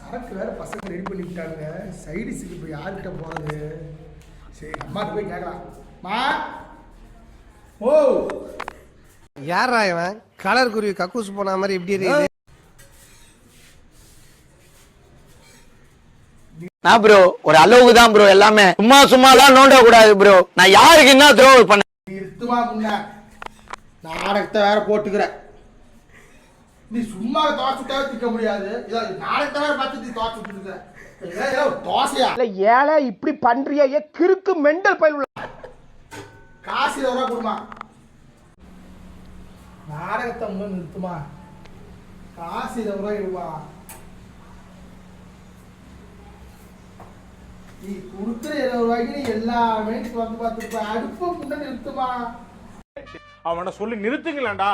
சரக்கு வேற பசங்க ரெடி பண்ணி விட்டாங்க. சைடிஸுக்கு இப்போ யார்கிட்ட போகிறது? சரி அம்மாவுக்கு போய் கேட்கலாம். மா ஓ யாரா இவன் கலர் குருவி கக்கூஸ் போன மாதிரி எப்படி இருக்குது? நான் ப்ரோ ஒரு அளவுக்கு தான் ப்ரோ, எல்லாமே சும்மாலாம் நோண்ட கூடாது ப்ரோ. நான் யாருக்கு என்ன துரோகம் பண்ண? நிறுத்துமா முன்ன நாடகத்தை வேற போட்டுக்கிறேன். நீ சும்மா தோச்சுட்டாவே திக்க முடியாது. நாடகத்தை வேற பார்த்து நீ தோச்சு விட்டுருக்க. தோசையா ஏழை இப்படி பண்றியா? கிறுக்கு மெண்டல் பயில் காசு எவ்வளோ கொடுமா? நாடகத்தை முன்ன நிறுத்துமா. காசு எவ்வளோ இடுமா? நீ கொடுக்குற 20 ரூபாய்க்கு நீ எல்லாமே வந்து பார்த்துருப்ப. அடுப்ப முன்ன நிறுத்துமா. அவனை சொல்லி நிறுத்துங்களேன்டா.